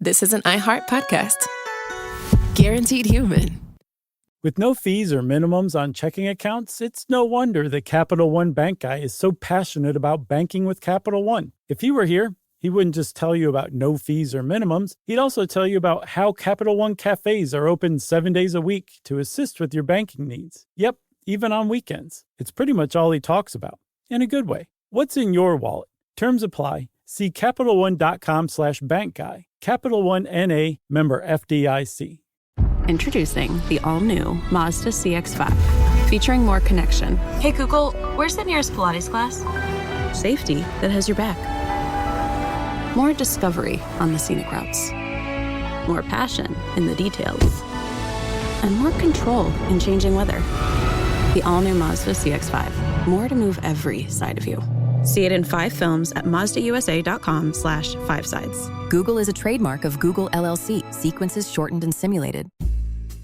this is an iHeart podcast. Guaranteed human. With no fees or minimums on checking accounts, it's no wonder that Capital One Bank Guy is so passionate about banking with Capital One. If he were here, he wouldn't just tell you about no fees or minimums. He'd also tell you about how Capital One cafes are open 7 days a week to assist with your banking needs. Yep, even on weekends. It's pretty much all he talks about, in a good way. What's in your wallet? Terms apply. See CapitalOne.com/bankguy. Capital One N.A., member FDIC. Introducing the all-new Mazda CX-5, featuring more connection. Hey Google, where's the nearest Pilates class? Safety that has your back. More discovery on the scenic routes. More passion in the details. And more control in changing weather. The all-new Mazda CX-5. More to move every side of you. See it in 5 films at MazdaUSA.com/5sides. Google is a trademark of Google LLC. Sequences shortened and simulated.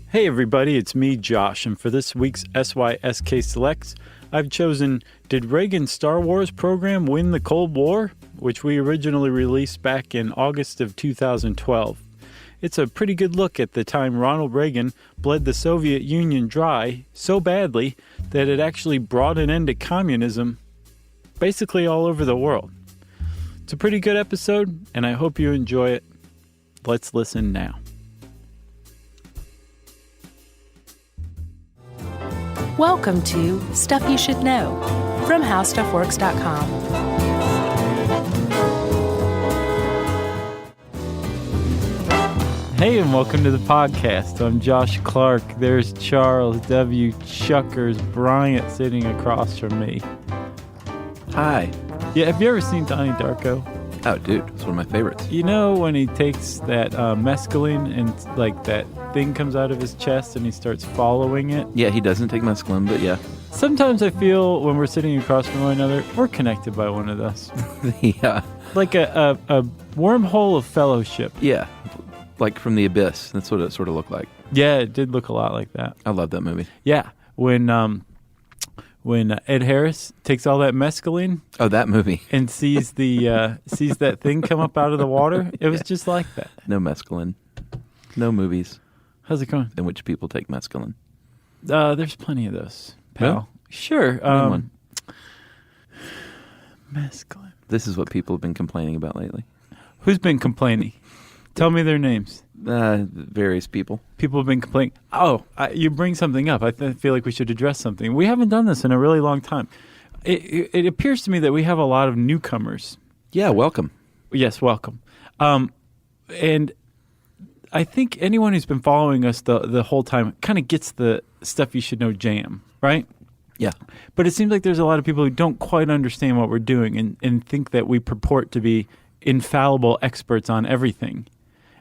Hey everybody, it's me, Josh, and for this week's SYSK Selects, I've chosen Did Reagan's Star Wars program win the Cold War? Which we originally released back in August of 2012. It's a pretty good look at the time Ronald Reagan bled the Soviet Union dry so badly that it actually brought an end to communism basically all over the world. It's a pretty good episode, and I hope you enjoy it. Let's listen now. Welcome to Stuff You Should Know from HowStuffWorks.com. Hey, and welcome to the podcast. I'm Josh Clark. There's Charles W. Chuckers Bryant sitting across from me. Hi. Yeah, have you ever seen Donnie Darko? Oh, dude, it's one of my favorites. You know when he takes that mescaline and like that thing comes out of his chest and he starts following it? Yeah, he doesn't take mescaline, but yeah. Sometimes I feel when we're sitting across from one another, we're connected by one of those. Yeah. Like a wormhole of fellowship. Yeah, like from the abyss. That's what it sort of looked like. Yeah, it did look a lot like that. I love that movie. Yeah, when Ed Harris takes all that mescaline. Oh, that movie. And sees sees that thing come up out of the water. It was just like that. No mescaline. No movies. How's it going? In which people take mescaline. There's plenty of those, pal. Really? Sure. One. Mescaline. This is what people have been complaining about lately. Who's been complaining? Tell me their names. Various people. People have been complaining. Oh, you bring something up. I feel like we should address something. We haven't done this in a really long time. It appears to me that we have a lot of newcomers. Yeah, welcome. Yes, welcome. And I think anyone who's been following us the whole time kind of gets the Stuff You Should Know jam, right? Yeah. But it seems like there's a lot of people who don't quite understand what we're doing and think that we purport to be infallible experts on everything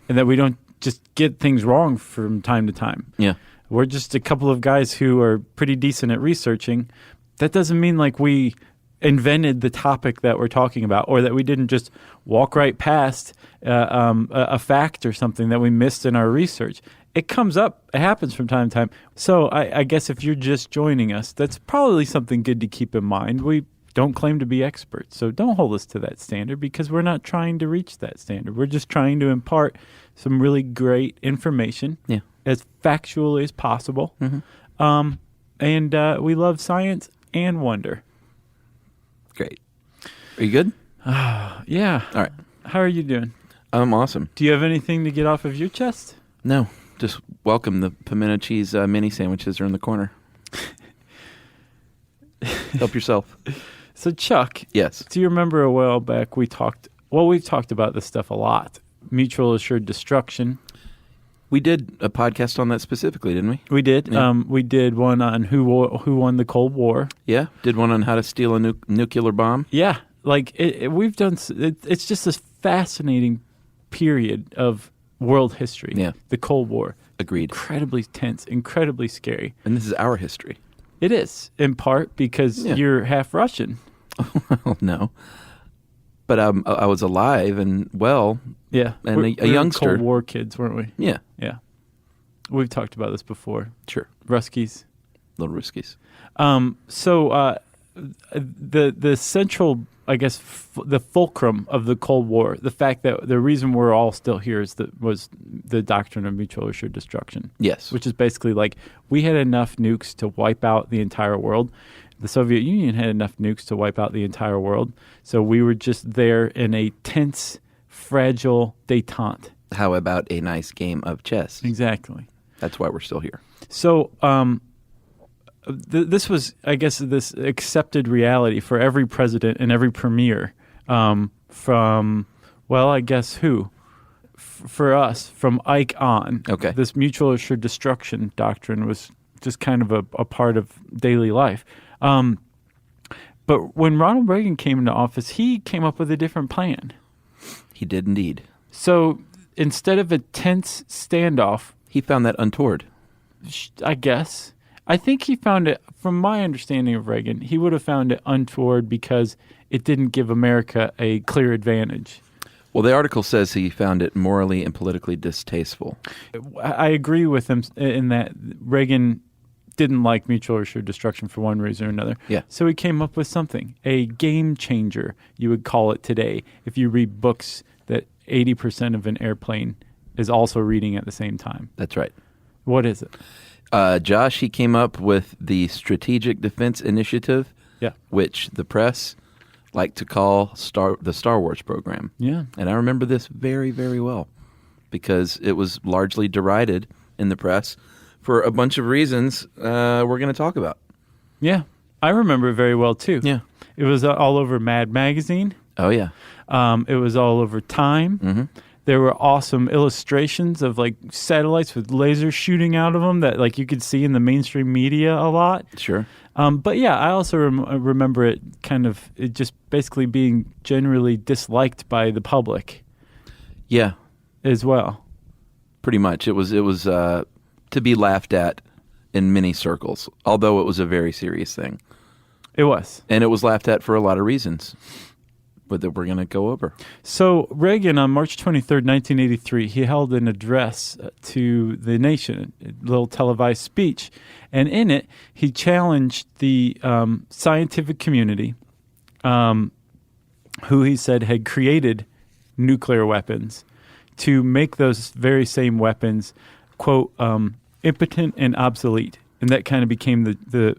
and that we don't just get things wrong from time to time. Yeah. We're just a couple of guys who are pretty decent at researching. That doesn't mean like we invented the topic that we're talking about or that we didn't just walk right past a fact or something that we missed in our research. It comes up. It happens from time to time. So I guess if you're just joining us, that's probably something good to keep in mind. We don't claim to be experts, so don't hold us to that standard because we're not trying to reach that standard. We're just trying to impart some really great information as factually as possible. Mm-hmm. And we love science and wonder. Great. Are you good? Yeah. All right. How are you doing? I'm awesome. Do you have anything to get off of your chest? No. Just welcome. The pimento cheese mini sandwiches are in the corner. Help yourself. So, Chuck. Yes. Do you remember a while back we've talked about this stuff a lot. Mutual assured destruction. We did a podcast on that specifically, didn't we? We did. Yeah. We did one on who won the Cold War. Yeah. Did one on how to steal a nuclear bomb. Yeah. Like we've done. It's just this fascinating period of world history. Yeah. The Cold War. Agreed. Incredibly tense. Incredibly scary. And this is our history. It is, in part because you're half Russian. Well, no. But I was alive and well. Yeah. And we a youngster. Cold War kids, weren't we? Yeah. Yeah. We've talked about this before. Sure. Ruskies. Little Ruskies. So the central I guess, the fulcrum of the Cold War. The fact that the reason we're all still here was the doctrine of mutual assured destruction. Yes. Which is basically like we had enough nukes to wipe out the entire world. The Soviet Union had enough nukes to wipe out the entire world. So we were just there in a tense, fragile détente. How about a nice game of chess? Exactly. That's why we're still here. So this was, I guess, this accepted reality for every president and every premier from, well, I guess who? For us, from Ike on. Okay. This mutual assured destruction doctrine was just kind of a part of daily life. But when Ronald Reagan came into office, he came up with a different plan. He did indeed. So instead of a tense standoff, He found that untoward. I guess. I think he found it, from my understanding of Reagan, he would have found it untoward because it didn't give America a clear advantage. Well, the article says he found it morally and politically distasteful. I agree with him in that Reagan didn't like mutual assured destruction for one reason or another. Yeah. So he came up with something, a game changer, you would call it today, if you read books that 80% of an airplane is also reading at the same time. That's right. What is it? Josh, he came up with the Strategic Defense Initiative, Yeah. which the press like to call the Star Wars program. Yeah. And I remember this very, very well because it was largely derided in the press for a bunch of reasons we're going to talk about. Yeah. I remember it very well, too. Yeah. It was all over Mad Magazine. Oh, yeah. It was all over Time. Mm-hmm. There were awesome illustrations of like satellites with lasers shooting out of them that like you could see in the mainstream media a lot. Sure. But yeah, I also remember it kind of it just basically being generally disliked by the public. Yeah. As well. Pretty much. It was to be laughed at in many circles, although it was a very serious thing. It was. And it was laughed at for a lot of reasons. But that we're going to go over. So Reagan, on March 23rd, 1983, he held an address to the nation, a little televised speech. And in it, he challenged the scientific community, who he said had created nuclear weapons, to make those very same weapons, quote, impotent and obsolete. And that kind of became the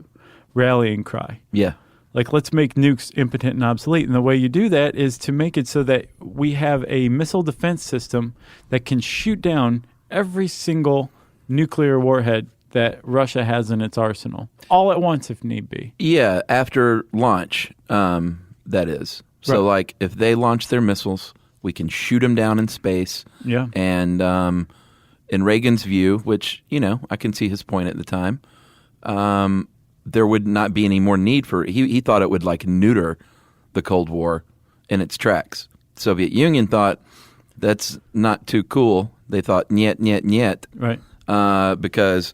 rallying cry. Yeah. Like, let's make nukes impotent and obsolete. And the way you do that is to make it so that we have a missile defense system that can shoot down every single nuclear warhead that Russia has in its arsenal, all at once if need be. Yeah, after launch, that is. So, Right. like, if they launch their missiles, we can shoot them down in space. Yeah. And in Reagan's view, which, I can see his point at the time, there would not be any more need for he thought it would like neuter the Cold War in its tracks. Soviet Union thought that's not too cool. They thought niet. Right. Because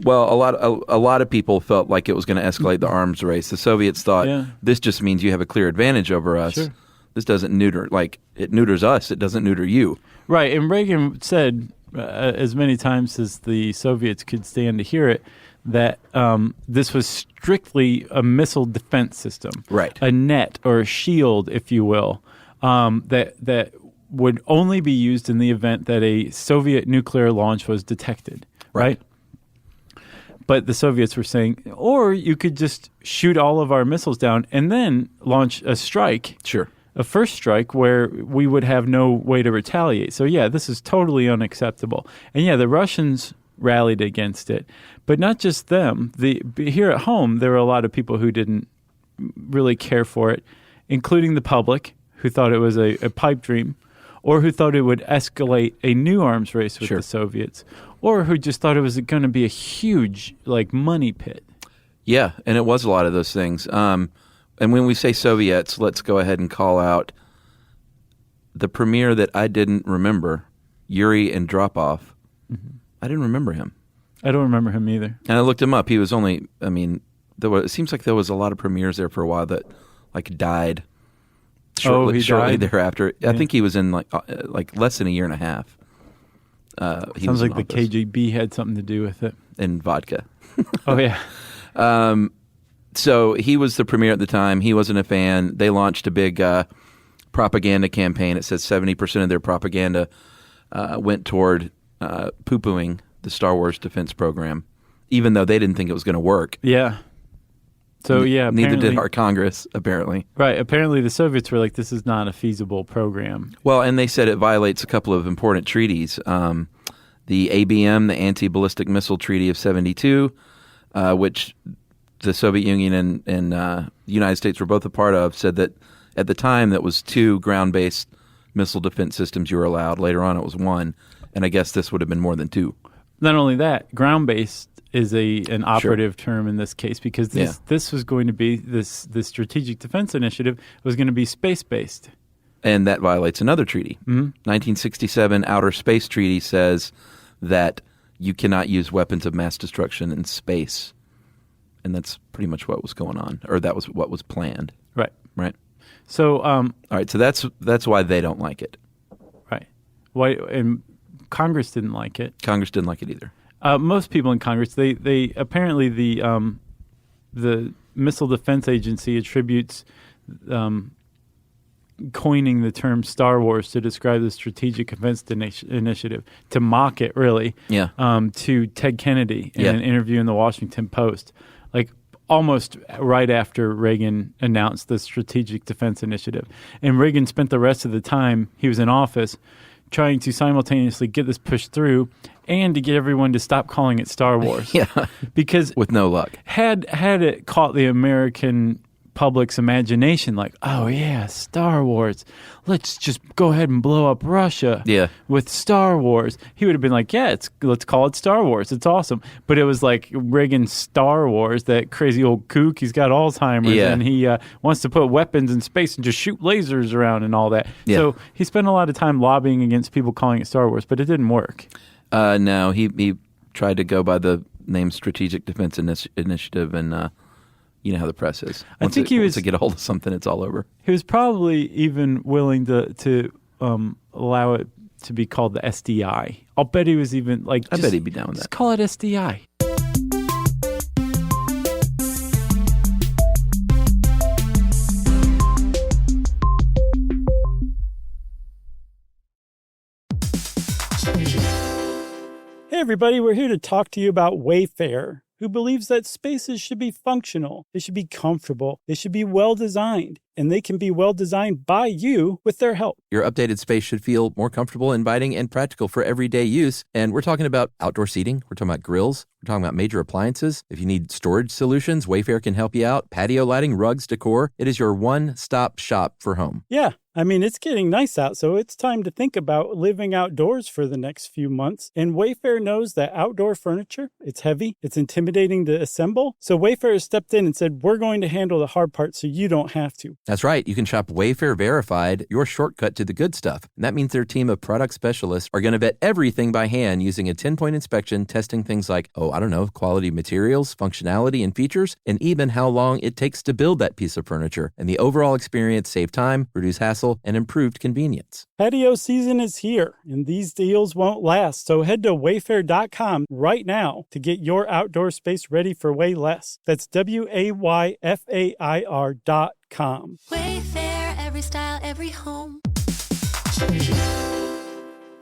a lot of people felt like it was going to escalate the arms race. The Soviets thought this just means you have a clear advantage over us. Sure. This doesn't neuter, like it neuters us. It doesn't neuter you. Right. And Reagan said as many times as the Soviets could stand to hear it, that this was strictly a missile defense system, Right. A net or a shield, if you will, that would only be used in the event that a Soviet nuclear launch was detected, right? But the Soviets were saying, or you could just shoot all of our missiles down and then launch a strike. Sure. A first strike where we would have no way to retaliate. So, yeah, this is totally unacceptable. And, yeah, the Russians rallied against it. But not just them. Here at home, there were a lot of people who didn't really care for it, including the public, who thought it was a pipe dream, or who thought it would escalate a new arms race with Sure. the Soviets, or who just thought it was going to be a huge, like, money pit. Yeah, and it was a lot of those things. And when we say Soviets, let's go ahead and call out the premier that I didn't remember, Yuri Andropov. Mm-hmm. I didn't remember him. I don't remember him either. And I looked him up. He was only, it seems like there was a lot of premiers there for a while that like died shortly died? thereafter. Yeah. I think he was in like less than a year and a half. Sounds like the KGB had something to do with it. And vodka. Oh, yeah. So he was the premier at the time. He wasn't a fan. They launched a big propaganda campaign. It says 70% of their propaganda went toward poo-pooing the Star Wars defense program, even though they didn't think it was going to work. Yeah. So, yeah, neither did our Congress, apparently. Right. Apparently, the Soviets were like, this is not a feasible program. Well, and they said it violates a couple of important treaties. The ABM, the Anti-Ballistic Missile Treaty of 72, which the Soviet Union and the United States were both a part of, said that at the time that was 2 ground-based missile defense systems you were allowed. Later on, it was 1. And I guess this would have been more than 2. Not only that, ground-based is an operative term in this case, because this was going to be this Strategic Defense Initiative was going to be space-based. And that violates another treaty. 1967 Outer Space Treaty says that you cannot use weapons of mass destruction in space. And that's pretty much what was going on, or that was what was planned. Right. So, all right. So that's why they don't like it. Right. Why? And Congress didn't like it. Congress didn't like it either. Most people in Congress, they apparently the Missile Defense Agency attributes coining the term Star Wars to describe the Strategic Defense Initiative, to mock it, really. Yeah. To Ted Kennedy in an interview in the Washington Post, like almost right after Reagan announced the Strategic Defense Initiative. And Reagan spent the rest of the time he was in office trying to simultaneously get this pushed through and to get everyone to stop calling it Star Wars. Because with no luck. Had it caught the American public's imagination, like, oh yeah, Star Wars, let's just go ahead and blow up Russia with Star Wars, he would have been like, yeah, let's call it Star Wars, it's awesome. But it was like Reagan's Star Wars, that crazy old kook, he's got Alzheimer's and he wants to put weapons in space and just shoot lasers around and all that. So he spent a lot of time lobbying against people calling it Star Wars, but it didn't work. No, he tried to go by the name Strategic Defense Initiative, and you know how the press is. Once they get a hold of something, it's all over. He was probably even willing to allow it to be called the SDI. I'll bet he was even like, I bet he'd be down with that. Just call it SDI. Hey everybody, we're here to talk to you about Wayfair, who believes that spaces should be functional, they should be comfortable, they should be well-designed, and they can be well-designed by you with their help. Your updated space should feel more comfortable, inviting, and practical for everyday use. And we're talking about outdoor seating. We're talking about grills. We're talking about major appliances. If you need storage solutions, Wayfair can help you out. Patio lighting, rugs, decor. It is your one-stop shop for home. Yeah. I mean, it's getting nice out, so it's time to think about living outdoors for the next few months. And Wayfair knows that outdoor furniture, it's heavy, it's intimidating to assemble. So Wayfair has stepped in and said, we're going to handle the hard part so you don't have to. That's right. You can shop Wayfair Verified, your shortcut to the good stuff. And that means their team of product specialists are going to vet everything by hand using a 10-point inspection, testing things like, quality materials, functionality, and features, and even how long it takes to build that piece of furniture. And the overall experience save time, reduce hassle, and improved convenience. Patio season is here, and these deals won't last. So head to wayfair.com right now to get your outdoor space ready for way less. That's WAYFAIR.com. Wayfair, every style, every home.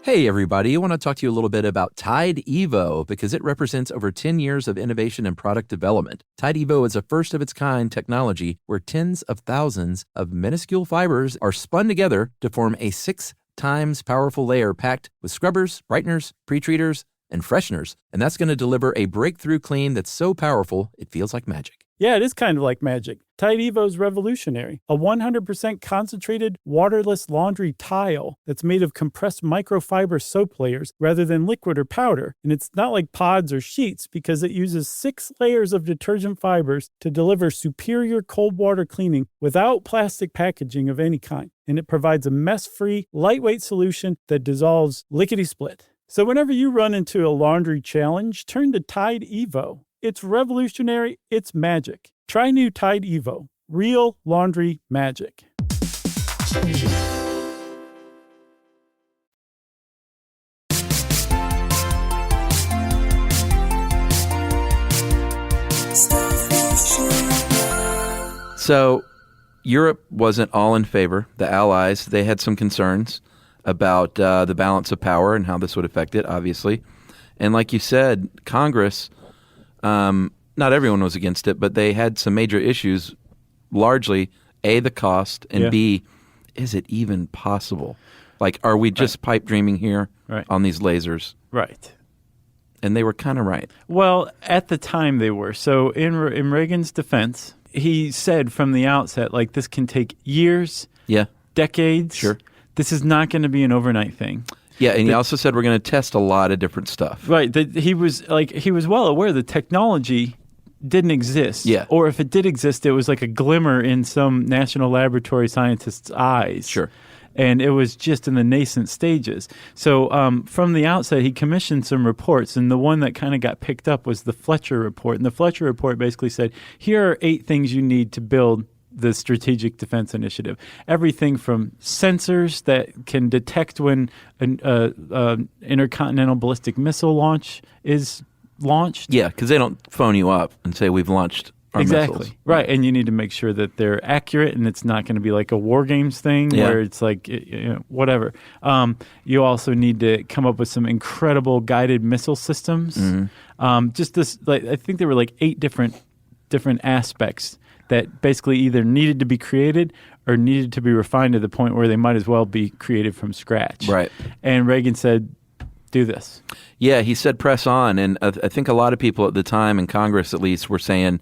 Hey everybody, I want to talk to you a little bit about Tide Evo because it represents over 10 years of innovation and product development. Tide Evo is a first-of-its-kind technology where tens of thousands of minuscule fibers are spun together to form a 6 times powerful layer packed with scrubbers, brighteners, pre-treaters, and fresheners. And that's going to deliver a breakthrough clean that's so powerful it feels like magic. Yeah, it is kind of like magic. Tide Evo is revolutionary. A 100% concentrated, waterless laundry tile that's made of compressed microfiber soap layers rather than liquid or powder. And it's not like pods or sheets because it uses 6 layers of detergent fibers to deliver superior cold water cleaning without plastic packaging of any kind. And it provides a mess-free, lightweight solution that dissolves lickety-split. So whenever you run into a laundry challenge, turn to Tide Evo. It's revolutionary. It's magic. Try new Tide Evo. Real laundry magic. Stuff you should know. So Europe wasn't all in favor. The Allies, they had some concerns about the balance of power and how this would affect it, obviously. And like you said, Congress, not everyone was against it, but they had some major issues, largely, A, the cost, and B, is it even possible? Like, are we just pipe dreaming here on these lasers? Right. And they were kind of right. Well, at the time they were. So in Reagan's defense, he said from the outset, like, this can take years, decades. Sure. This is not going to be an overnight thing. Yeah, and he also said we're going to test a lot of different stuff. Right. He was well aware the technology didn't exist. Yeah. Or if it did exist, it was like a glimmer in some national laboratory scientist's eyes. Sure. And it was just in the nascent stages. So from the outset, he commissioned some reports, and the one that kind of got picked up was the Fletcher report. And the Fletcher report basically said, here are 8 things you need to build the Strategic Defense Initiative. Everything from sensors that can detect when an intercontinental ballistic missile launch is launched. Yeah, because they don't phone you up and say we've launched our missiles. Right, and you need to make sure that they're accurate and it's not going to be like a war games thing where it's like whatever. You also need to come up with some incredible guided missile systems. Just this, like, I think there were like 8 different aspects that basically either needed to be created or needed to be refined to the point where they might as well be created from scratch. Right. And Reagan said, do this. Yeah, he said press on. And I think a lot of people at the time, in Congress at least, were saying,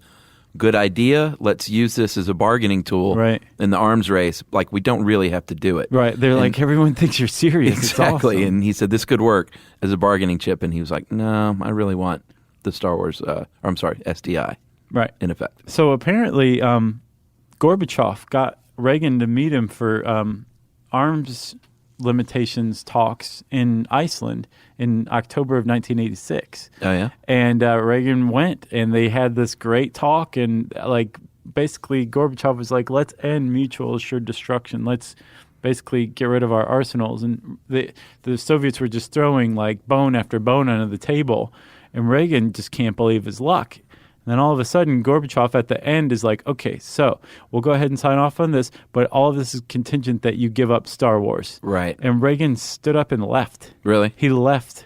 good idea, let's use this as a bargaining tool in the arms race. Like, we don't really have to do it. Right. They're like, everyone thinks you're serious. Exactly. It's awesome. And he said, this could work as a bargaining chip. And he was like, no, I really want the Star Wars, SDI. Right. In effect. So apparently Gorbachev got Reagan to meet him for arms limitations talks in Iceland in October of 1986. Oh, yeah? And Reagan went, and they had this great talk, and like basically Gorbachev was like, let's end mutual assured destruction. Let's basically get rid of our arsenals. And the Soviets were just throwing like bone after bone under the table, and Reagan just can't believe his luck. And then all of a sudden, Gorbachev at the end is like, okay, so we'll go ahead and sign off on this, but all of this is contingent that you give up Star Wars. Right. And Reagan stood up and left. Really? He left.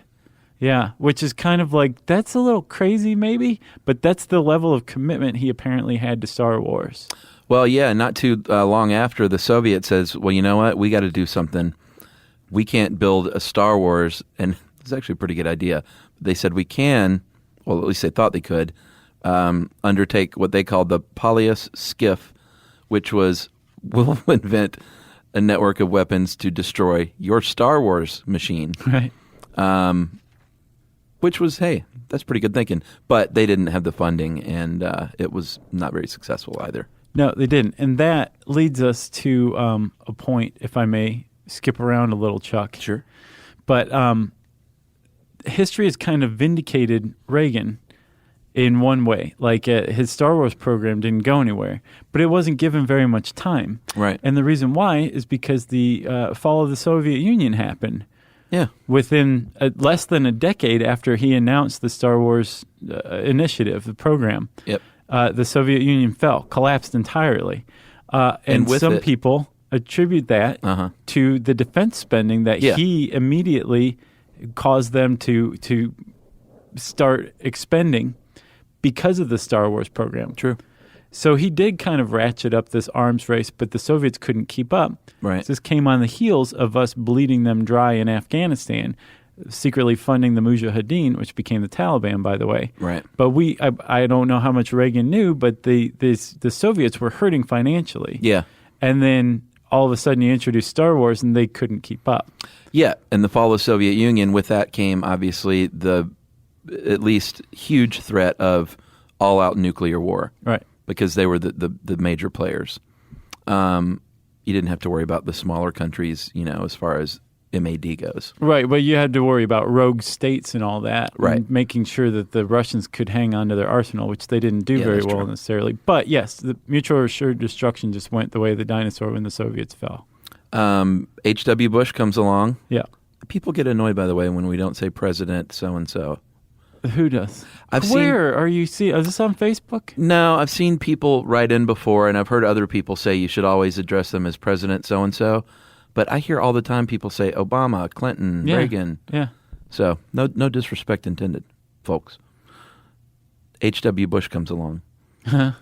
Yeah, which is kind of like, that's a little crazy maybe, but that's the level of commitment he apparently had to Star Wars. Well, yeah, not too long after, the Soviet says, well, you know what? We got to do something. We can't build a Star Wars, and it's actually a pretty good idea. They said we can, well, at least they thought they could, undertake what they called the Polyus skiff, which was, we'll invent a network of weapons to destroy your Star Wars machine. Right. Which was, hey, that's pretty good thinking. But they didn't have the funding, and it was not very successful either. No, they didn't. And that leads us to a point, if I may skip around a little, Chuck. Sure. But history has kind of vindicated Reagan in one way. Like his Star Wars program didn't go anywhere, but it wasn't given very much time. Right. And the reason why is because the fall of the Soviet Union happened. Yeah. Within less than a decade after he announced the Star Wars initiative, the program, the Soviet Union fell, collapsed entirely. And some people attribute that to the defense spending that he immediately caused them to start expending because of the Star Wars program. True. So he did kind of ratchet up this arms race, but the Soviets couldn't keep up. Right. So this came on the heels of us bleeding them dry in Afghanistan, secretly funding the Mujahideen, which became the Taliban, by the way. Right. But I don't know how much Reagan knew, but the Soviets were hurting financially. Yeah. And then all of a sudden you introduced Star Wars and they couldn't keep up. Yeah. And the fall of the Soviet Union, with that came obviously the at least huge threat of all-out nuclear war. Right. Because they were the major players. You didn't have to worry about the smaller countries, as far as MAD goes. Right, but you had to worry about rogue states and all that. Right. And making sure that the Russians could hang on to their arsenal, which they didn't do very well necessarily. But yes, the mutual assured destruction just went the way of the dinosaur when the Soviets fell. H.W. Bush comes along. Yeah. People get annoyed, by the way, when we don't say President so-and-so. Who does? I've Where are you see? Is this on Facebook? No, I've seen people write in before, and I've heard other people say you should always address them as President so-and-so. But I hear all the time people say Obama, Clinton, Reagan. Yeah. So no disrespect intended, folks. H.W. Bush comes along.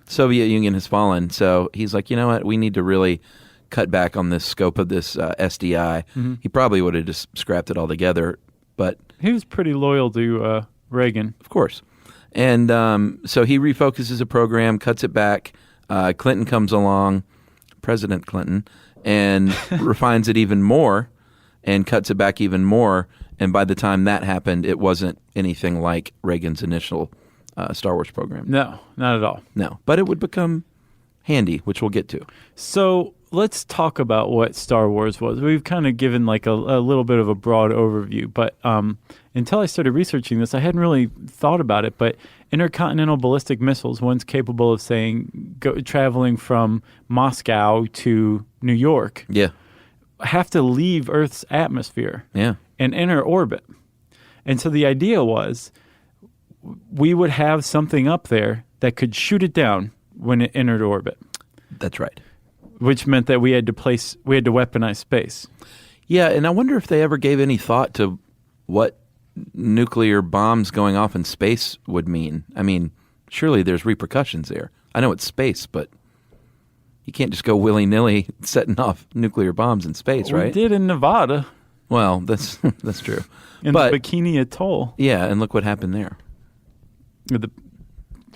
Soviet Union has fallen, so he's like, you know what? We need to really cut back on this scope of this SDI. He probably would have just scrapped it all together, but he was pretty loyal to Reagan, of course. And so he refocuses the program, cuts it back. Clinton comes along, President Clinton, and refines it even more and cuts it back even more. And by the time that happened, it wasn't anything like Reagan's initial Star Wars program. No, not at all. No, but it would become handy, which we'll get to. So let's talk about what Star Wars was. We've kind of given like a little bit of a broad overview, but until I started researching this, I hadn't really thought about it. But intercontinental ballistic missiles, one's capable of traveling from Moscow to New York, have to leave Earth's atmosphere and enter orbit. And so the idea was we would have something up there that could shoot it down when it entered orbit. That's right. Which meant that we had to weaponize space. Yeah, and I wonder if they ever gave any thought to what nuclear bombs going off in space would mean. I mean, surely there's repercussions there. I know it's space, but you can't just go willy-nilly setting off nuclear bombs in space, right? We did in Nevada. Well, that's true. In the Bikini Atoll. Yeah, and look what happened there.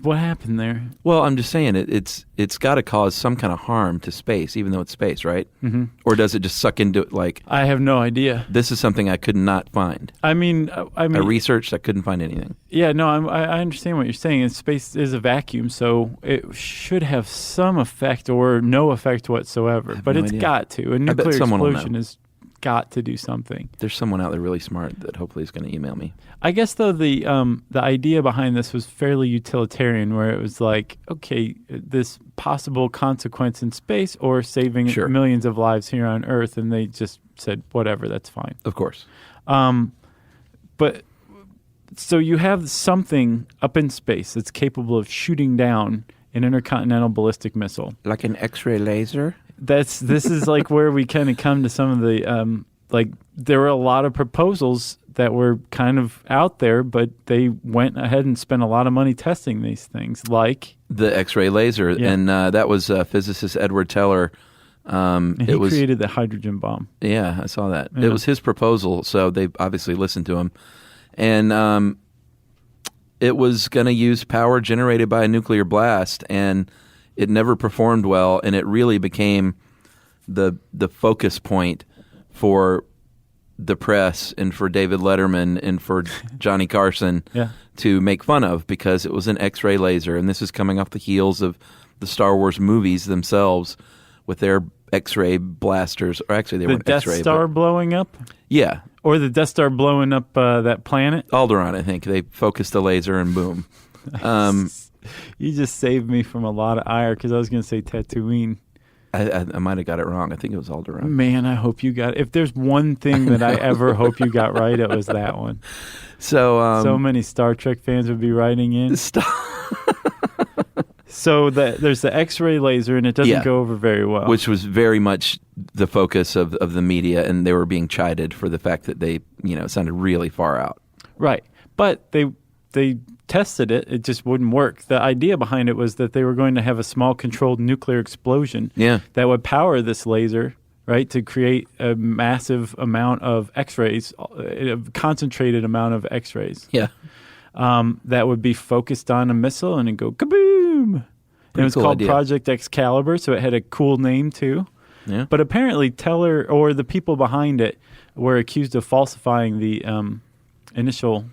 What happened there? Well, I'm just saying it's got to cause some kind of harm to space, even though it's space, right? Mm-hmm. Or does it just suck into it like... I have no idea. This is something I could not find. I mean... I researched, I couldn't find anything. Yeah, no, I understand what you're saying. Space is a vacuum, so it should have some effect or no effect whatsoever. But it's got to. A nuclear explosion has got to do something. There's someone out there really smart that hopefully is going to email me. I guess, though, the idea behind this was fairly utilitarian, where it was like, okay, this possible consequence in space or saving millions of lives here on Earth, and they just said, whatever, that's fine. Of course. But so you have something up in space that's capable of shooting down an intercontinental ballistic missile. Like an X-ray laser? This is like where we kind of come to some of the there were a lot of proposals that were kind of out there, but they went ahead and spent a lot of money testing these things, like the X-ray laser, and that was physicist Edward Teller. He created the hydrogen bomb. Yeah, I saw that. Yeah. It was his proposal, so they obviously listened to him, and it was going to use power generated by a nuclear blast, and it never performed well, and it really became the focus point for the press and for David Letterman and for Johnny Carson to make fun of, because it was an X-ray laser, and this is coming off the heels of the Star Wars movies themselves with their X-ray blasters. Or actually, they weren't X-ray. The Death Star blowing up? Yeah. Or the Death Star blowing up that planet? Alderaan, I think. They focused the laser and boom. You just saved me from a lot of ire, because I was going to say Tatooine. I might have got it wrong. I think it was Alderaan. Man, I hope you got it. If there's one thing that I ever hope you got right, it was that one. So many Star Trek fans would be writing in. So there's the X-ray laser, and it doesn't go over very well. Which was very much the focus of the media, and they were being chided for the fact that they, it sounded really far out. Right. But they tested it. It just wouldn't work. The idea behind it was that they were going to have a small controlled nuclear explosion that would power this laser, right, to create a massive amount of X-rays, a concentrated amount of X-rays. Yeah. That would be focused on a missile and it'd go kaboom. And it was called Project Excalibur, so it had a cool name too. Yeah. But apparently Teller or the people behind it were accused of falsifying the initial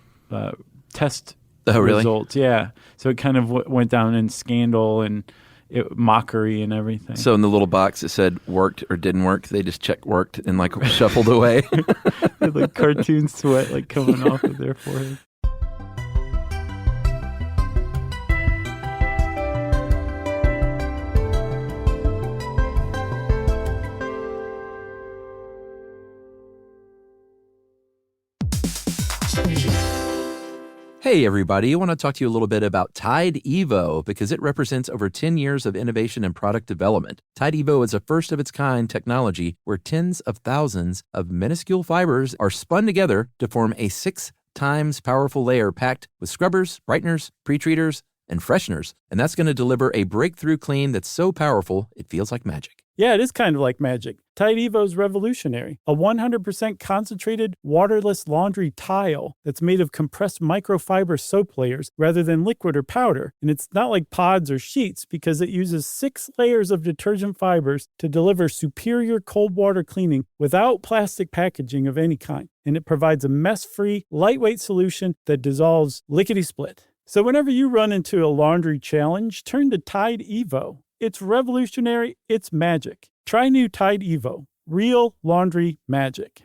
test results. Yeah. So it kind of went down in scandal and mockery and everything. So in the little box it said worked or didn't work, they just checked worked and shuffled away. Like cartoon sweat coming off of their forehead. Hey, everybody. I want to talk to you a little bit about Tide Evo because it represents over 10 years of innovation and product development. Tide Evo is a first-of-its-kind technology where tens of thousands of minuscule fibers are spun together to form a 6 times powerful layer packed with scrubbers, brighteners, pre-treaters, and fresheners. And that's going to deliver a breakthrough clean that's so powerful it feels like magic. Yeah, it is kind of like magic. Tide Evo is revolutionary. A 100% concentrated, waterless laundry tile that's made of compressed microfiber soap layers rather than liquid or powder. And it's not like pods or sheets because it uses 6 layers of detergent fibers to deliver superior cold water cleaning without plastic packaging of any kind. And it provides a mess-free, lightweight solution that dissolves lickety-split. So whenever you run into a laundry challenge, turn to Tide Evo. It's revolutionary. It's magic. Try new Tide Evo. Real laundry magic.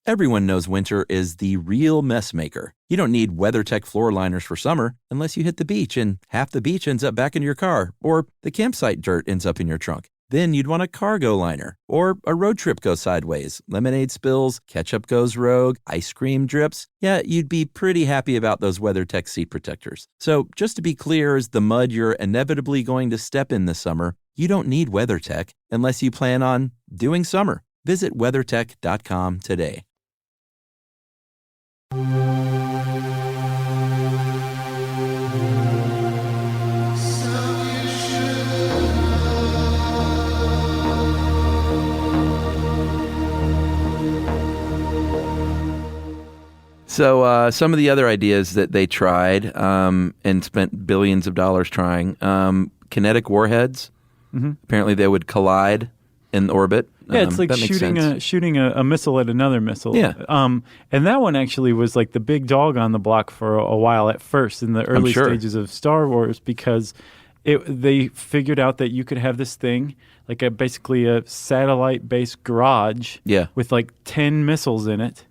Everyone knows winter is the real mess maker. You don't need WeatherTech floor liners for summer unless you hit the beach and half the beach ends up back in your car, or the campsite dirt ends up in your trunk. Then you'd want a cargo liner, or a road trip goes sideways, lemonade spills, ketchup goes rogue, ice cream drips. Yeah, you'd be pretty happy about those WeatherTech seat protectors. So just to be clear, as the mud you're inevitably going to step in this summer, you don't need WeatherTech unless you plan on doing summer. Visit WeatherTech.com today. So some of the other ideas that they tried and spent billions of dollars trying, kinetic warheads. Mm-hmm. Apparently they would collide in orbit. Yeah, it's like shooting a missile at another missile. Yeah. And that one actually was like the big dog on the block for a while at first in the early stages of Star Wars because they figured out that you could have this thing, like basically a satellite-based garage with like 10 missiles in it.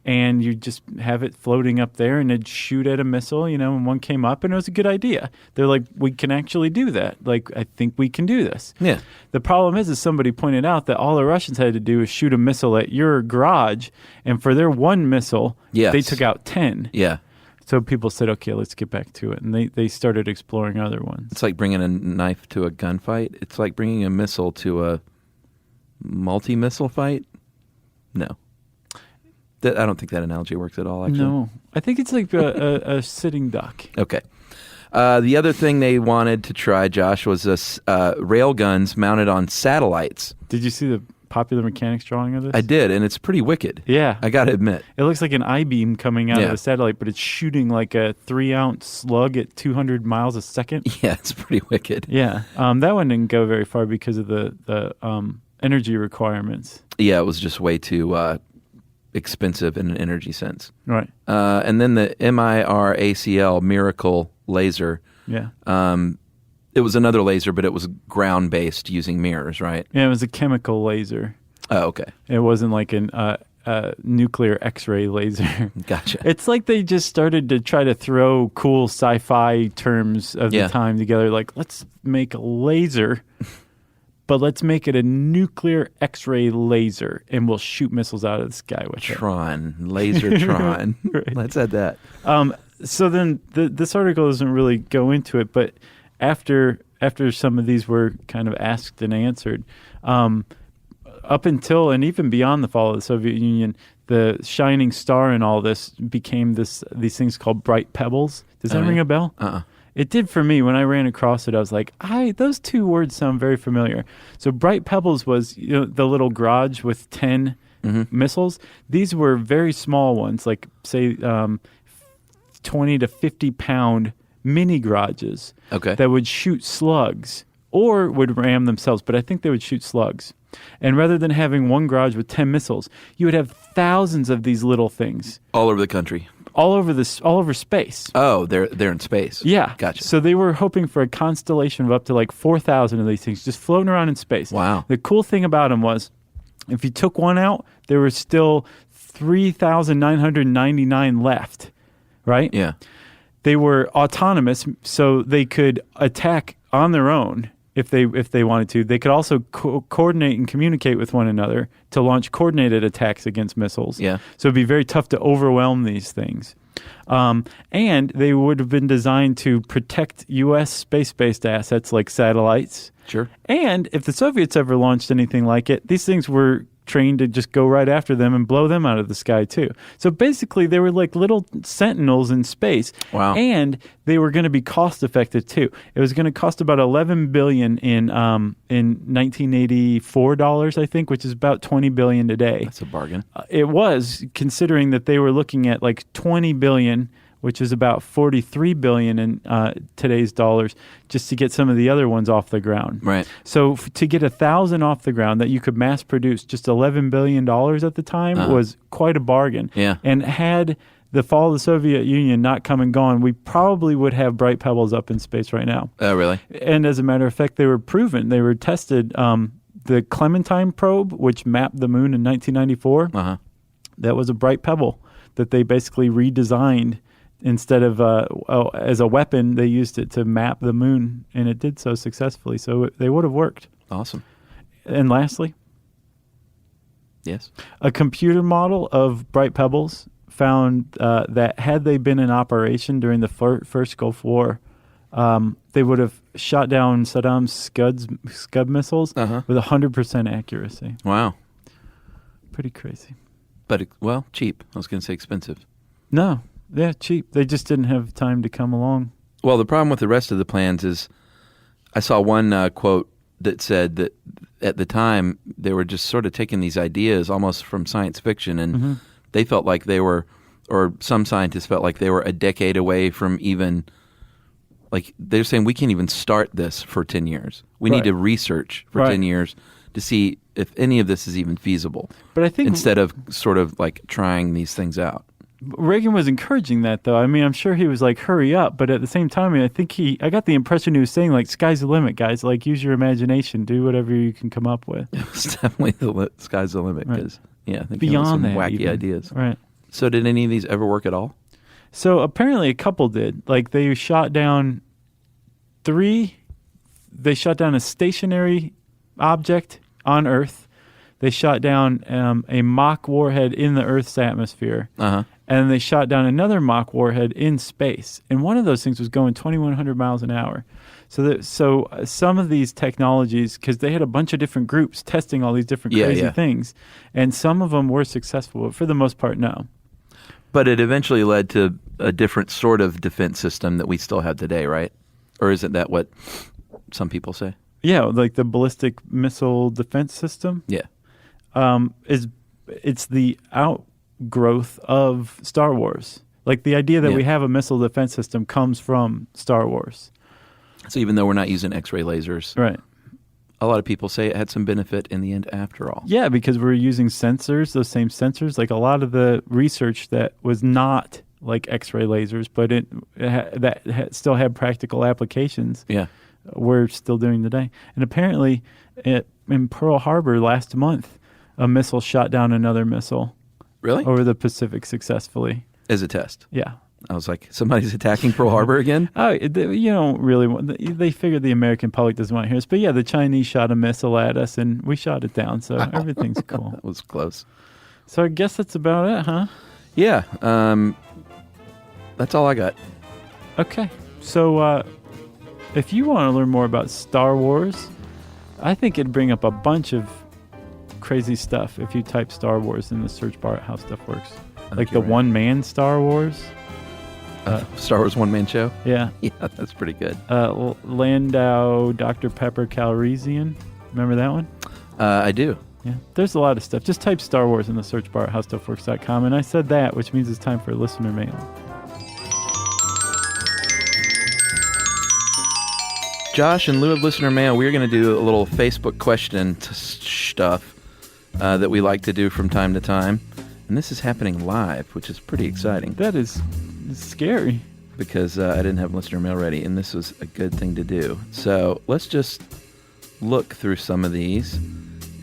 And you just have it floating up there and it'd shoot at a missile, and one came up and it was a good idea. They're like, we can actually do that. Like, I think we can do this. Yeah. The problem is somebody pointed out that all the Russians had to do is shoot a missile at your garage. And for their one missile, they took out 10. Yeah. So people said, okay, let's get back to it. And they started exploring other ones. It's like bringing a knife to a gunfight. It's like bringing a missile to a multi-missile fight. No. I don't think that analogy works at all, actually. No. I think it's like a sitting duck. Okay. The other thing they wanted to try, Josh, was rail guns mounted on satellites. Did you see the Popular Mechanics drawing of this? I did, and it's pretty wicked. Yeah. I got to admit. It looks like an I-beam coming out of the satellite, but it's shooting like a 3-ounce slug at 200 miles a second. Yeah, it's pretty wicked. Yeah. That one didn't go very far because of the energy requirements. Yeah, it was just way too expensive in an energy sense. Right. And then the MIRACL, Miracle Laser. Yeah. It was another laser, but it was ground-based using mirrors, right? Yeah, it was a chemical laser. Oh, okay. It wasn't like a nuclear X-ray laser. Gotcha. It's like they just started to try to throw cool sci-fi terms of the time together. Like, let's make a laser, but let's make it a nuclear X-ray laser, and we'll shoot missiles out of the sky with Tron. Laser Tron. Right. Let's add that. So then this article doesn't really go into it, but after some of these were kind of asked and answered, up until and even beyond the fall of the Soviet Union, the shining star in all this became these things called bright pebbles. Does that ring a bell? It did for me. When I ran across it, I was like, those two words sound very familiar. So bright pebbles was the little garage with 10 missiles. These were very small ones, like say 20 to 50 pound mini garages that would shoot slugs or would ram themselves, but I think they would shoot slugs. And rather than having one garage with 10 missiles, you would have thousands of these little things all over the country. All over space. Oh, they're in space. Yeah. Gotcha. So they were hoping for a constellation of up to like 4,000 of these things just floating around in space. Wow. The cool thing about them was if you took one out, there were still 3,999 left, right? Yeah. They were autonomous, so they could attack on their own if they wanted to. They could also coordinate and communicate with one another to launch coordinated attacks against missiles. Yeah. So it'd be very tough to overwhelm these things. And they would have been designed to protect U.S. space-based assets like satellites. Sure. And if the Soviets ever launched anything like it, these things were trained to just go right after them and blow them out of the sky too. So basically they were like little sentinels in space. Wow. And they were going to be cost effective too. It was going to cost about $11 billion in 1984 dollars, I think, which is about $20 billion today. That's a bargain. It was, considering that they were looking at like $20 billion, which is about $43 billion in today's dollars, just to get some of the other ones off the ground. Right. So to get 1,000 off the ground that you could mass produce, just $11 billion at the time was quite a bargain. Yeah. And had the fall of the Soviet Union not come and gone, we probably would have bright pebbles up in space right now. Oh, really? And as a matter of fact, they were proven. They were tested. The Clementine probe, which mapped the moon in 1994, that was a bright pebble that they basically redesigned. Instead of as a weapon, they used it to map the moon, and it did so successfully. So they would have worked. Awesome. And lastly, yes, a computer model of bright pebbles found that had they been in operation during the first Gulf War, they would have shot down Saddam's Scud missiles with 100% accuracy. Wow. Pretty crazy. But, well, cheap. I was going to say expensive. No. Yeah, cheap. They just didn't have time to come along. Well, the problem with the rest of the plans is I saw one quote that said that at the time they were just sort of taking these ideas almost from science fiction, and they felt like they were, or some scientists felt like they were a decade away from even, like they're saying we can't even start this for 10 years. We need to research for 10 years to see if any of this is even feasible. But I think instead of sort of like trying these things out. Reagan was encouraging that, though. I mean, I'm sure he was like, hurry up. But at the same time, I think I got the impression he was saying, like, sky's the limit, guys. Like, use your imagination. Do whatever you can come up with. It's definitely sky's the limit. Because, I think beyond some that, wacky even. Ideas. Right. So did any of these ever work at all? So apparently a couple did. Like, they shot down 3. They shot down a stationary object on Earth. They shot down a mock warhead in the Earth's atmosphere. And they shot down another mock warhead in space. And one of those things was going 2,100 miles an hour. So some of these technologies, because they had a bunch of different groups testing all these different crazy things, and some of them were successful, but for the most part, no. But it eventually led to a different sort of defense system that we still have today, right? Or isn't that what some people say? Yeah, like the ballistic missile defense system. Yeah. It's the outgrowth of Star Wars. Like the idea that we have a missile defense system comes from Star Wars. So even though we're not using X-ray lasers, right? A lot of people say it had some benefit in the end after all. Yeah, because we're using sensors, those same sensors. Like a lot of the research that was not like X-ray lasers, but still had practical applications. Yeah, we're still doing today. And apparently, in Pearl Harbor last month, a missile shot down another missile. Really? Over the Pacific successfully. As a test? Yeah. I was like, somebody's attacking Pearl Harbor again? Oh, you don't really want... They figured the American public doesn't want to hear this. But yeah, the Chinese shot a missile at us, and we shot it down, so everything's cool. That was close. So I guess that's about it, huh? Yeah. That's all I got. Okay. So if you want to learn more about Star Wars, I think it'd bring up a bunch of crazy stuff if you type Star Wars in the search bar at How Stuff Works. Like the one-man Star Wars. Star Wars one-man show? Yeah. Yeah, that's pretty good. Landau, Dr. Pepper, Calrissian. Remember that one? I do. Yeah. There's a lot of stuff. Just type Star Wars in the search bar at howstuffworks.com. And I said that, which means it's time for listener mail. Josh, in lieu of listener mail, we're going to do a little Facebook question stuff that we like to do from time to time. And this is happening live, which is pretty exciting. That is scary. Because I didn't have listener mail ready, and this was a good thing to do. So let's just look through some of these,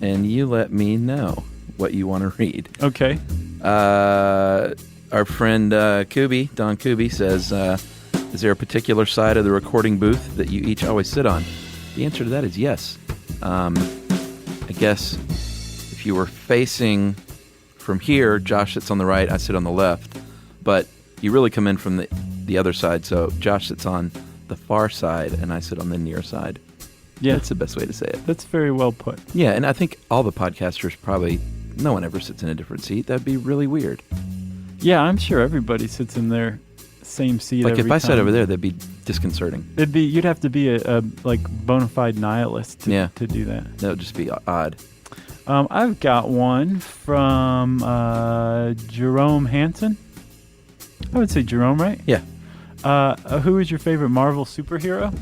and you let me know what you want to read. Okay. Our friend Kubi, Don Kubi, says, is there a particular side of the recording booth that you each always sit on? The answer to that is yes. I guess if you were facing from here, Josh sits on the right, I sit on the left. But you really come in from the other side, so Josh sits on the far side, and I sit on the near side. Yeah. That's the best way to say it. That's very well put. Yeah, and I think all the podcasters probably, no one ever sits in a different seat. That'd be really weird. Yeah, I'm sure everybody sits in their same seat Like every if I time. sat over there, that'd be disconcerting. You'd have to be a like bona fide nihilist to do that. That would just be odd. I've got one from Jerome Hansen. I would say Jerome, right? Yeah. Who is your favorite Marvel superhero?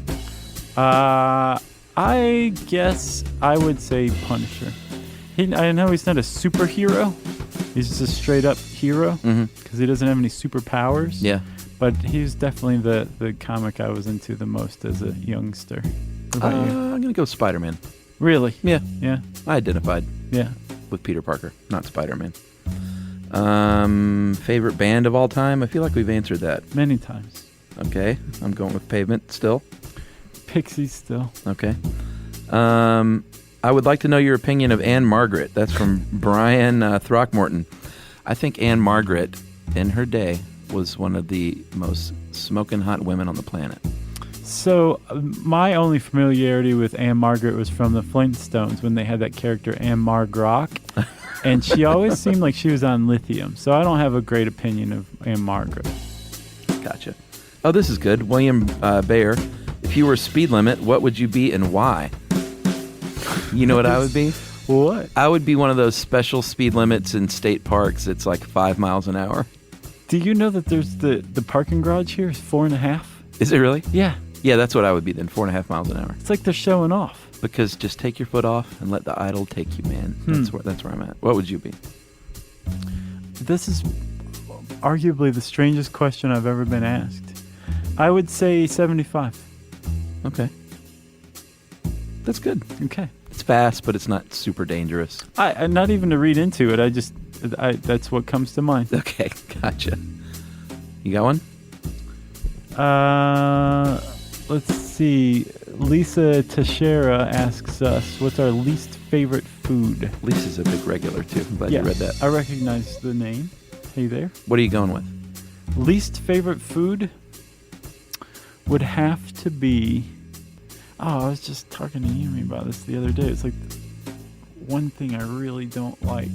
I guess I would say Punisher. I know he's not a superhero. He's just a straight up hero because he doesn't have any superpowers. Yeah. But he's definitely the comic I was into the most as a youngster. What about you? I'm going to go Spider-Man. Really? Yeah. Yeah. I identified with Peter Parker, not Spider-Man. Favorite band of all time? I feel like we've answered that. Many times. Okay. I'm going with Pavement still. Pixies still. Okay. I would like to know your opinion of Anne Margaret. That's from Brian Throckmorton. I think Anne Margaret, in her day, was one of the most smoking hot women on the planet. So my only familiarity with Anne Margaret was from the Flintstones when they had that character Anne Margrock. And she always seemed like she was on lithium. So I don't have a great opinion of Anne Margaret. Gotcha. Oh, this is good. William Bayer. If you were speed limit, what would you be and why? You know what I would be? What? I would be one of those special speed limits in state parks. It's like 5 miles an hour. Do you know that there's the parking garage here is 4.5? Is it really? Yeah. Yeah, that's what I would be then, 4.5 miles an hour. It's like they're showing off. Because just take your foot off and let the idol take you, man. That's where I'm at. What would you be? This is arguably the strangest question I've ever been asked. I would say 75. Okay. That's good. Okay. It's fast, but it's not super dangerous. I not even to read into it. That's what comes to mind. Okay, gotcha. You got one? Let's see. Lisa Teixeira asks us, what's our least favorite food? Lisa's a big regular, too. I'm glad you read that. I recognize the name. Hey there. What are you going with? Least favorite food would have to be... Oh, I was just talking to Yumi about this the other day. It's like one thing I really don't like,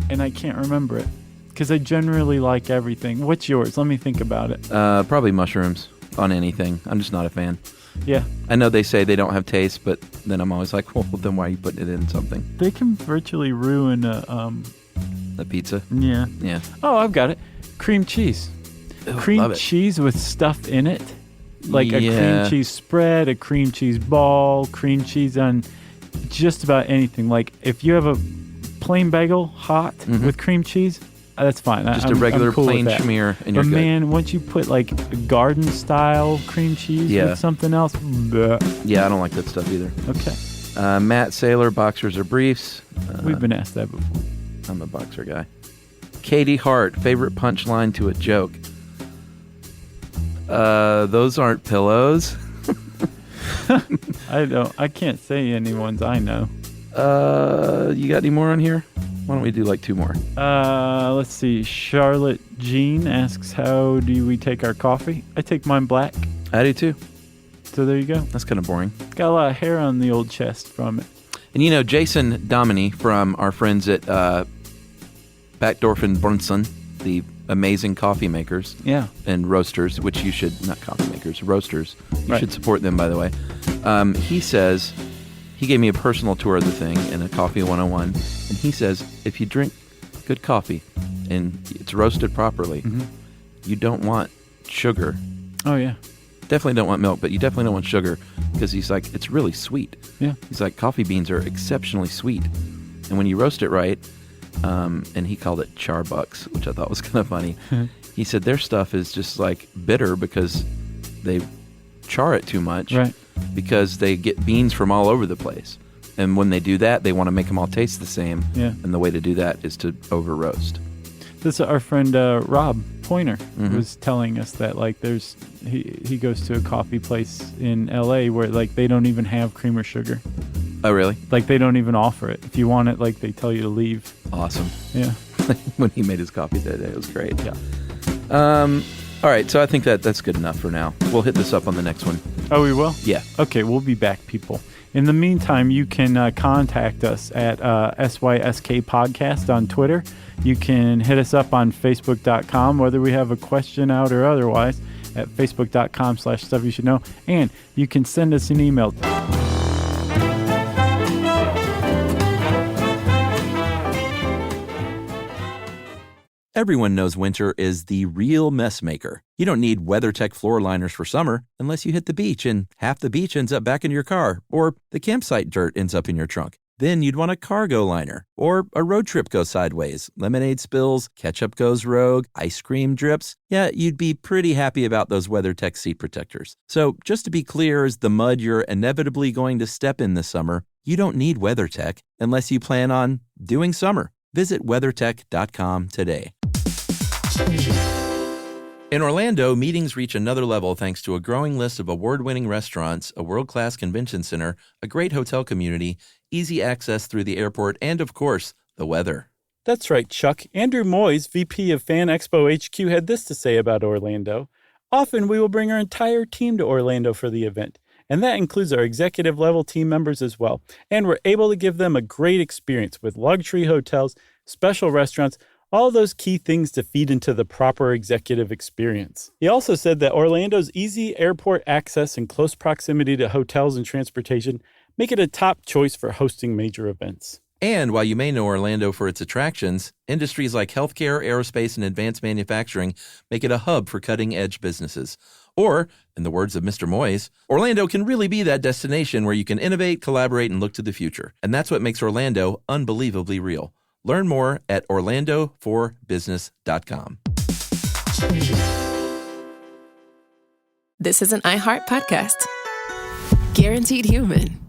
and I can't remember it because I generally like everything. What's yours? Let me think about it. Probably mushrooms on anything. I'm just not a fan. Yeah. I know they say they don't have taste, but then I'm always like, well, then why are you putting it in something? They can virtually ruin a pizza? Yeah. Yeah. Oh, I've got it. Cream cheese. Ooh, Cream cheese with stuff in it. Like a cream cheese spread, a cream cheese ball, cream cheese on just about anything. Like if you have a plain bagel hot with cream cheese, that's fine. Just a regular cool plain with that. schmear and you're but good. Man, once you put like a garden style cream cheese with something else, bleh. Yeah, I don't like that stuff either. Okay. Matt Saylor, boxers or briefs? We've been asked that before. I'm a boxer guy. Katie Hart, favorite punchline to a joke? Those aren't pillows. I can't say any ones I know. You got any more on here? Why don't we do like 2 more? Let's see. Charlotte Jean asks, how do we take our coffee? I take mine black. I do too. So there you go. That's kind of boring. Got a lot of hair on the old chest from it. And you know, Jason Dominy from our friends at Backdorf and Brunson, the amazing coffee makers and roasters, which you should, not coffee makers, roasters. You should support them, by the way. He says, he gave me a personal tour of the thing in a Coffee 101, and he says, if you drink good coffee and it's roasted properly, you don't want sugar. Oh, yeah. Definitely don't want milk, but you definitely don't want sugar because he's like, it's really sweet. Yeah. He's like, coffee beans are exceptionally sweet. And when you roast it right, and he called it charbucks, which I thought was kind of funny. He said their stuff is just like bitter because they char it too much. Right. Because they get beans from all over the place. And when they do that, they want to make them all taste the same. Yeah. And the way to do that is to over roast. This our friend Rob Pointer was telling us that like there's he goes to a coffee place in L.A. where like they don't even have cream or sugar. Oh, really? Like they don't even offer it. If you want it, like they tell you to leave. Awesome. Yeah. When he made his coffee that day, it was great. Yeah. All right, so I think that's good enough for now. We'll hit this up on the next one. Oh, we will? Yeah. Okay, we'll be back, people. In the meantime, you can contact us at SYSK Podcast on Twitter. You can hit us up on Facebook.com, whether we have a question out or otherwise, at Facebook.com/Stuff You Should Know. And you can send us an email. Everyone knows winter is the real mess maker. You don't need WeatherTech floor liners for summer unless you hit the beach and half the beach ends up back in your car, or the campsite dirt ends up in your trunk. Then you'd want a cargo liner, or a road trip goes sideways, lemonade spills, ketchup goes rogue, ice cream drips. Yeah, you'd be pretty happy about those WeatherTech seat protectors. So just to be clear, as the mud you're inevitably going to step in this summer, you don't need WeatherTech unless you plan on doing summer. Visit WeatherTech.com today. In Orlando, meetings reach another level thanks to a growing list of award-winning restaurants, a world-class convention center, a great hotel community, easy access through the airport, and, of course, the weather. That's right, Chuck. Andrew Moyes, VP of Fan Expo HQ, had this to say about Orlando. Often we will bring our entire team to Orlando for the event, and that includes our executive-level team members as well. And we're able to give them a great experience with luxury hotels, special restaurants, all those key things to feed into the proper executive experience. He also said that Orlando's easy airport access and close proximity to hotels and transportation make it a top choice for hosting major events. And while you may know Orlando for its attractions, industries like healthcare, aerospace, and advanced manufacturing make it a hub for cutting-edge businesses. Or, in the words of Mr. Moyes, Orlando can really be that destination where you can innovate, collaborate, and look to the future. And that's what makes Orlando unbelievably real. Learn more at orlandoforbusiness.com. This is an iHeart podcast. Guaranteed human.